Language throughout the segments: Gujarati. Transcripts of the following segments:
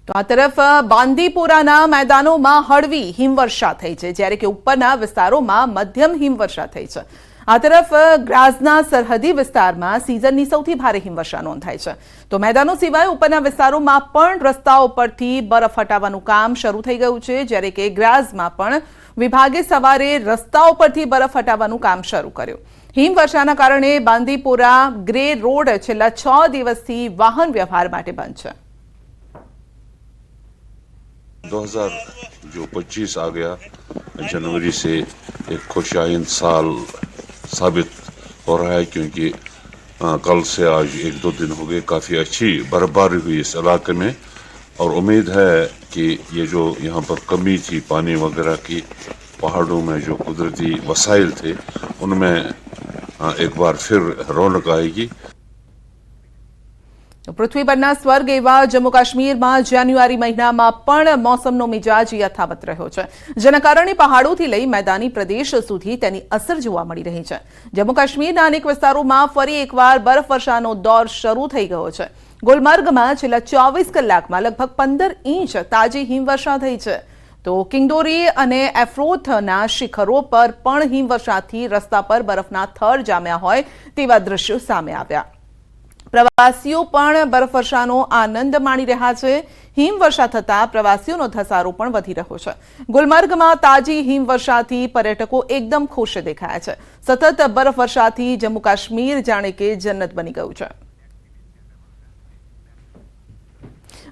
તો આ તરફ બાંદીપોરાના મેદાનોમાં હળવી હિમવર્ષા થઈ છે, જ્યારે કે ઉપરના વિસ્તારોમાં મધ્યમ હિમવર્ષા થઈ છે। આ તરફ ગ્રાઝના સરહદી વિસ્તારમાં સિઝનની સૌથી ભારે હિમવર્ષા નોંધાઈ છે। તો મેદાનો સિવાય ઉપરના વિસ્તારોમાં પણ રસ્તાઓ પરથી બરફ હટાવવાનું કામ શરૂ થઈ ગયું છે, જ્યારે કે ગ્રાઝમાં પણ વિભાગે સવારે રસ્તાઓ પરથી બરફ હટાવવાનું કામ શરૂ કર્યું। હિમવર્ષાના કારણે બાંદીપોરા ગ્રે રોડ છેલ્લા 6 દિવસથી વાહન વ્યવહાર માટે બંધ છે। 2025 आ गया, जनवरी से एक खुशहाल साल साबित हो रहा है, क्योंकि कल से आज 1-2 दिन हो गए काफ़ी अच्छी बर्फबारी हुई इस इलाके में, और उम्मीद है कि ये जो यहाँ पर कमी थी पानी वगैरह की, पहाड़ों में जो कुदरती वसाइल थे उनमें एक बार फिर रौनक आएगी। પૃથ્વી પરના સ્વર્ગ એવા જમ્મુ કાશ્મીરમાં જાન્યુઆરી મહિનામાં પણ મોસમનો મિજાજ યથાવત રહ્યો છે, જેના કારણે પહાડોથી લઈ મેદાની પ્રદેશ સુધી તેની અસર જોવા મળી રહી છે। જમ્મુ કાશ્મીરના અનેક વિસ્તારોમાં ફરી એકવાર બરફવર્ષાનો દોર શરૂ થઈ ગયો છે। ગુલમર્ગમાં છેલ્લા 24 કલાકમાં લગભગ 15 ઇંચ તાજી હિમવર્ષા થઈ છે। તો કિંગદોરી અને એફ્રોથના શિખરો પર પણ હિમવર્ષાથી રસ્તા પર બરફના થર જામ્યા હોય તેવા દ્રશ્યો સામે આવ્યા। પ્રવાસીઓ પણ બરફવર્ષાનો આનંદ માણી રહ્યા છે। હિમવર્ષા થતા પ્રવાસીઓનો ધસારો પણ વધી રહ્યો છે। ગુલમર્ગમાં તાજી હિમવર્ષાથી પર્યટકો એકદમ ખુશ દેખાયા છે। સતત બરફવર્ષાથી જમ્મુ કાશ્મીર જાણે કે જન્નત બની ગયું છે।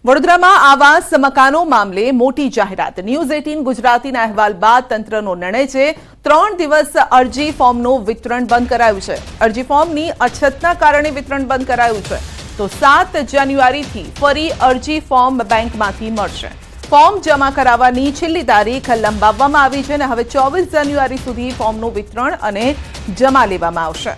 વડોદરામાં આવાસ મકાનો મામલે મોટી જાહેરાત। ન્યૂઝ 18 ગુજરાતીના અહેવાલ બાદ તંત્રનો નિર્ણય છે। 3 દિવસ અરજી ફોર્મનું વિતરણ બંધ કરાયું છે। અરજી ફોર્મની અછતના કારણે વિતરણ બંધ કરાયું છે। તો 7 જાન્યુઆરીથી ફરી અરજી ફોર્મ બેંકમાંથી મળશે। ફોર્મ જમા કરાવવાની છેલ્લી તારીખ લંબાવવામાં આવી છે અને હવે 24 જાન્યુઆરી સુધી ફોર્મનું વિતરણ અને જમા લેવામાં આવશે।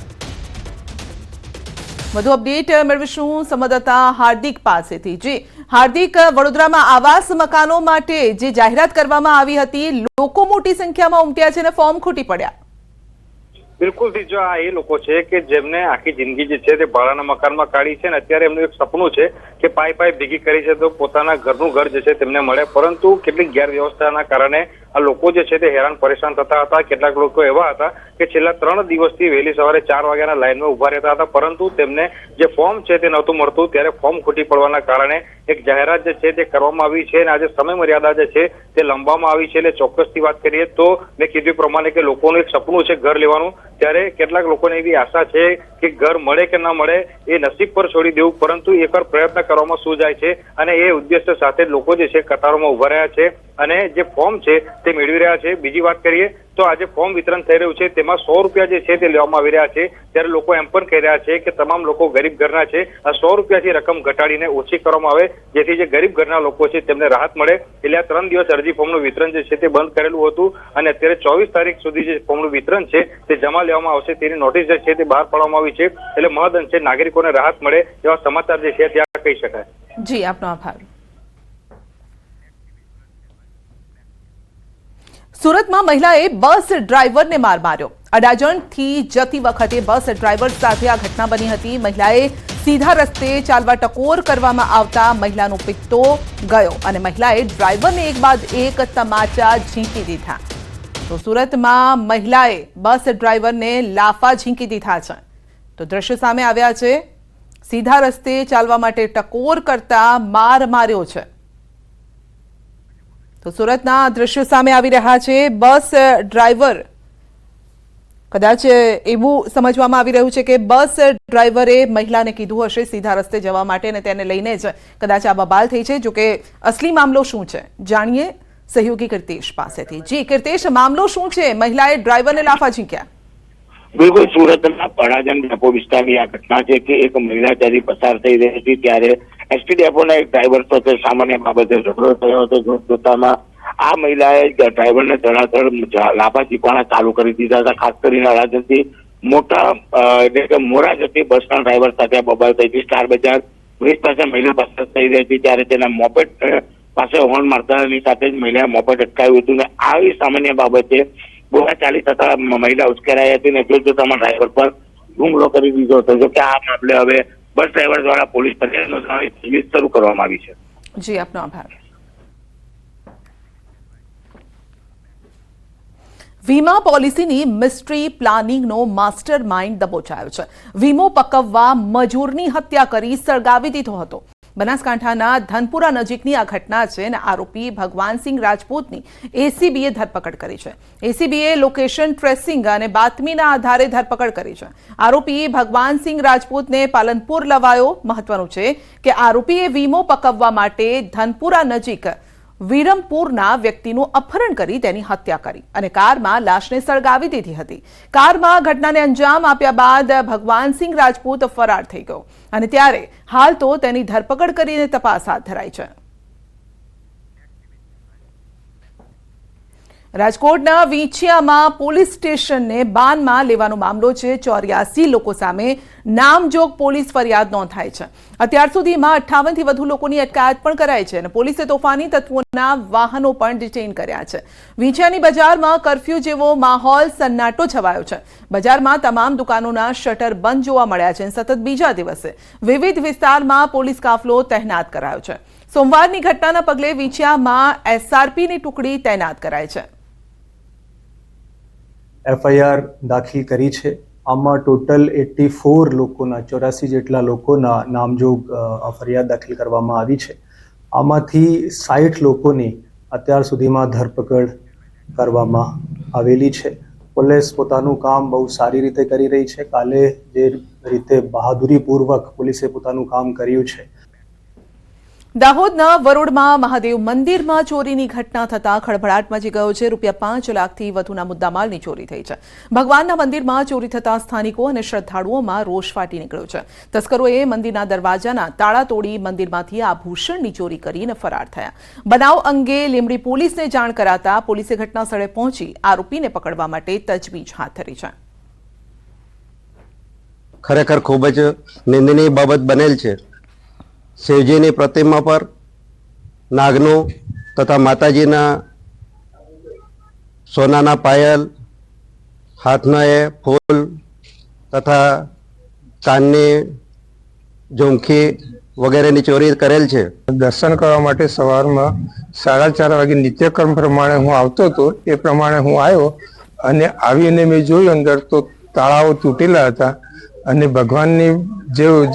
વધુ અપડેટ મેળવીશું સંવાદદાતા હાર્દિક પાસેથી। જી હાર્દિક, વડોદરામાં આવાસ મકાનો માટે જે જાહેરાત કરવામાં આવી હતી, લોકો મોટી સંખ્યામાં ઉમટ્યા છે અને ફોર્મ ખૂટી પડ્યા। બિલકુલ થી જો આ એ લોકો છે કે જેમને આખી જિંદગી જે છે તે ભાડાના મકાનમાં કાઢી છે અને અત્યારે એમનું એક સપનું છે કે પાઈ ભેગી કરી છે તો પોતાના ઘરનું ઘર જે છે તેમને મળે, પરંતુ કેટલીક ગેરવ્યવસ્થાના કારણે આ લોકો જે છે તે હેરાન પરેશાન થતા હતા। કેટલાક લોકો એવા હતા કે છેલ્લા 3 દિવસથી વહેલી સવારે 4 વાગ્યાના લાઈનમાં ઉભા રહેતા હતા, પરંતુ તેમને જે ફોર્મ છે તે નહોતું મળતું। ત્યારે ફોર્મ ખૂટી પડવાના કારણે એક જાહેરાત જે છે તે કરવામાં આવી છે અને આજે સમય મર્યાદા જે છે તે લંબાવવામાં આવી છે। એટલે ચોક્કસથી વાત કરીએ તો મેં કીધું પ્રમાણે કે લોકોનું એક સપનું છે ઘર લેવાનું, ત્યારે કેટલાક લોકોને એવી આશા છે કે ઘર મળે કે ન મળે એ નસીબ પર છોડી દેવું, પરંતુ એકવાર પ્રયત્ન કરવામાં શું જાય છે અને એ ઉદ્દેશ્ય સાથે લોકો જે છે કતારોમાં ઉભા રહ્યા છે અને જે ફોર્મ છે તે મેળવી રહ્યા છે। બીજી વાત કરીએ તો આજે ફોર્મ વિતરણ થઈ રહ્યું છે, તેમાં 100 રૂપિયા જે છે તે લેવામાં આવી રહ્યા છે। ત્યારે લોકો એમ પણ કહી રહ્યા છે કે તમામ લોકો ગરીબ ઘરના છે, આ 100 રૂપિયાથી રકમ ઘટાડીને ઓછી કરવામાં આવે, જેથી જે ગરીબ ઘરના લોકો છે તેમને રાહત મળે। એટલે આ 3 દિવસ અરજી ફોર્મનું વિતરણ જે છે તે બંધ કરેલું હતું અને અત્યારે 24 તારીખ સુધી જે ફોર્મનું વિતરણ છે તે જમા લેવામાં આવશે તેની નોટિસ જે છે તે બહાર પાડવામાં આવી છે। એટલે મહદઅંશે નાગરિકોને રાહત મળે એવા સમાચાર જે છે ત્યાં કહી શકાય। જી, આપનો આભાર। સુરતમાં મહિલાએ બસ ડ્રાઈવરને માર માર્યો। અડાજણથી જતી વખતે બસ ડ્રાઈવર સાથે આ ઘટના બની હતી। મહિલાએ સીધા રસ્તે ચાલવા ટકોર કરવામાં આવતા મહિલાનો પિત્તો ગયો અને મહિલાએ ડ્રાઈવરને એક બાદ એક તમાચા ઝીંકી દીધા। તો સુરતમાં મહિલાએ બસ ડ્રાઈવરને લાફા ઝીંકી દીધા છે। તો દ્રશ્ય સામે આવ્યા છે। સીધા રસ્તે ચાલવા માટે ટકોર કરતા માર માર્યો છે। તો સુરતના દ્રશ્યો સામે આવી રહ્યા છે। બસ ડ્રાઈવર, કદાચ એવું સમજવામાં આવી રહ્યું છે કે બસ ડ્રાઈવરે મહિલાને કીધું હશે સીધા રસ્તે જવા માટે અને તેને લઈને જ કદાચ આ બબાલ થઈ છે। જો કે અસલી મામલો શું છે જાણીએ સહયોગી કીર્તેશ પાસેથી। જી કીર્તેશ, મામલો શું છે? મહિલાએ ડ્રાઈવરને લાફા ઝીંક્યા। બિલકુલ, સુરતના અડાજણ ડેપો વિસ્તારની આ ઘટના છે કે એક મહિલા ત્યાંથી પસાર થઈ રહી હતી ત્યારે એસટી ડેપોના એક ડ્રાઈવર સાથે સામાન્ય બાબતે ઝઘડો થયો હતો। જોતામાં આ મહિલાએ ડ્રાઈવરને ધડાધડ લાફા ઝીંકવાના ચાલુ કરી દીધા હતા। ખાસ કરીને અડાજણથી મોટા એટલે કે મોરા જતી બસના ડ્રાઈવર સાથે બબાલ થઈ હતી। સ્ટાર બજાર બ્રિજ પાસે મહિલા પસાર થઈ રહી હતી ત્યારે તેના મોપેડ પાસે હોર્ન મારતાની સાથે જ મહિલાએ મોપેડ અટકાવ્યું હતું ને આવી સામાન્ય બાબતે બોલાચાલી થતા મહિલા ઉશ્કેરાઈ હતી ને જોતામાં ડ્રાઈવર પર હુમલો કરી દીધો હતો। જો કે આ મામલે હવે બસ ડ્રાઈવર દ્વારા પોલીસ ફરિયાદ નોંધવાની તજવીજ શરૂ કરવામાં આવી છે। જી, આપનો આભાર. વીમા પોલિસીની મિસ્ટ્રી પ્લાનિંગનો માસ્ટર માઇન્ડ દબોચાયો છે. વીમો પકવવા મજૂરની હત્યા કરી સળગાવી દીધો હતો. બનાસકાંઠાના ધનપુરા નજીકની આ ઘટના છે અને આરોપી ભગવાનસિંહ રાજપૂતની એસીબીએ ધરપકડ કરી છે. એસીબીએ લોકેશન ટ્રેસિંગ અને બાતમીના આધારે ધરપકડ કરી છે. આરોપી ભગવાનસિંહ રાજપૂતને પાલનપુર લવાયો. મહત્વનું છે કે આરોપીએ વીમો પકવવા માટે ધનપુરા નજીક વિરમપુરના વ્યક્તિનું અપહરણ કરી તેની હત્યા કરી અને કારમાં લાશને સળગાવી દીધી હતી. કારમાં ઘટનાને અંજામ આપ્યા બાદ ભગવાનસિંહ રાજપૂત ફરાર થઈ ગયો અને ત્યારે હાલ તો તેની ધરપકડ કરીને તપાસ હાથ ધરાઈ છે. રાજકોટના વીંછિયામાં પોલીસ સ્ટેશનને બાનમાં લેવાનો મામલો છે. 84 લોકો સામે નામજોગ પોલીસ ફરિયાદ નોંધાઈ છે. અત્યાર સુધીમાં 58 થી વધુ લોકોની અટકાયત પણ કરાઈ છે અને પોલીસે તોફાની તત્વોના વાહનો પણ ડિટેઇન કર્યા છે. વીંછિયાની બજારમાં કર્ફ્યુ જેવો માહોલ સન્નાટો છવાયો છે. બજારમાં તમામ દુકાનોના શટર બંધ જોવા મળ્યા છે. સતત બીજા દિવસે વિવિધ વિસ્તારમાં પોલીસ કાફલો તહેનાત કરાયો છે. સોમવારની ઘટનાના પગલે વીંછિયામાં એસઆરપીની ટુકડી તૈનાત કરાઈ છે. FIR દાખલ કરી છે. આમાં ટોટલ 84 લોકોના 84 જેટલા લોકોના નામજોગ ફરિયાદ દાખલ કરવામાં આવી છે. આમાંથી 60 લોકોની અત્યાર સુધીમાં ધરપકડ કરવામાં આવેલી છે. પોલીસ પોતાનું કામ બહુ સારી રીતે કરી રહી છે. કાલે જે રીતે બહાદુરીપૂર્વક પોલીસે પોતાનું કામ કર્યું છે. દાહોદના વરોડમાં મહાદેવ મંદિરમાં ચોરીની ઘટના થતા ખળભળાટ મચી ગયો છે. ₹5 લાખથી વધુના મુદ્દામાલની ચોરી થઈ છે. ભગવાનના મંદિરમાં ચોરી થતા સ્થાનિકો અને શ્રદ્ધાળુઓમાં રોષ ફાટી નીકળ્યો છે. તસ્કરોએ મંદિરના દરવાજાના તાળા તોડી મંદિરમાંથી આભૂષણની ચોરી કરીને ફરાર થયા. બનાવ અંગે લીંબડી પોલીસને જાણ કરાતા પોલીસે ઘટના સ્થળે પહોંચી આરોપીને પકડવા માટે તજવીજ હાથ ધરી છે. ખરેખર ખૂબ જ નિંદનીય બાબત બનેલ છે. શિવજીની પ્રતિમા પર નાગનું તથા માતાજીના સોનાના પાયલ, હાથના એ ફૂલ તથા કાનની ઝુમકી વગેરેની ચોરી કરેલ છે. દર્શન કરવા માટે સવારમાં 4:30 વાગે નિત્યક્રમ પ્રમાણે હું આવતો હતો. એ પ્રમાણે હું આવ્યો અને આવીને મેં જોયું અંદર તો તાળાઓ તૂટેલા હતા અને ભગવાનની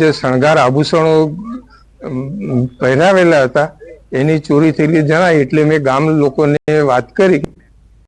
જે શણગાર આભૂષણો પહેરાવેલા હતા એની ચોરી થયેલી જણાય એટલે મેં ગામ લોકોને વાત કરી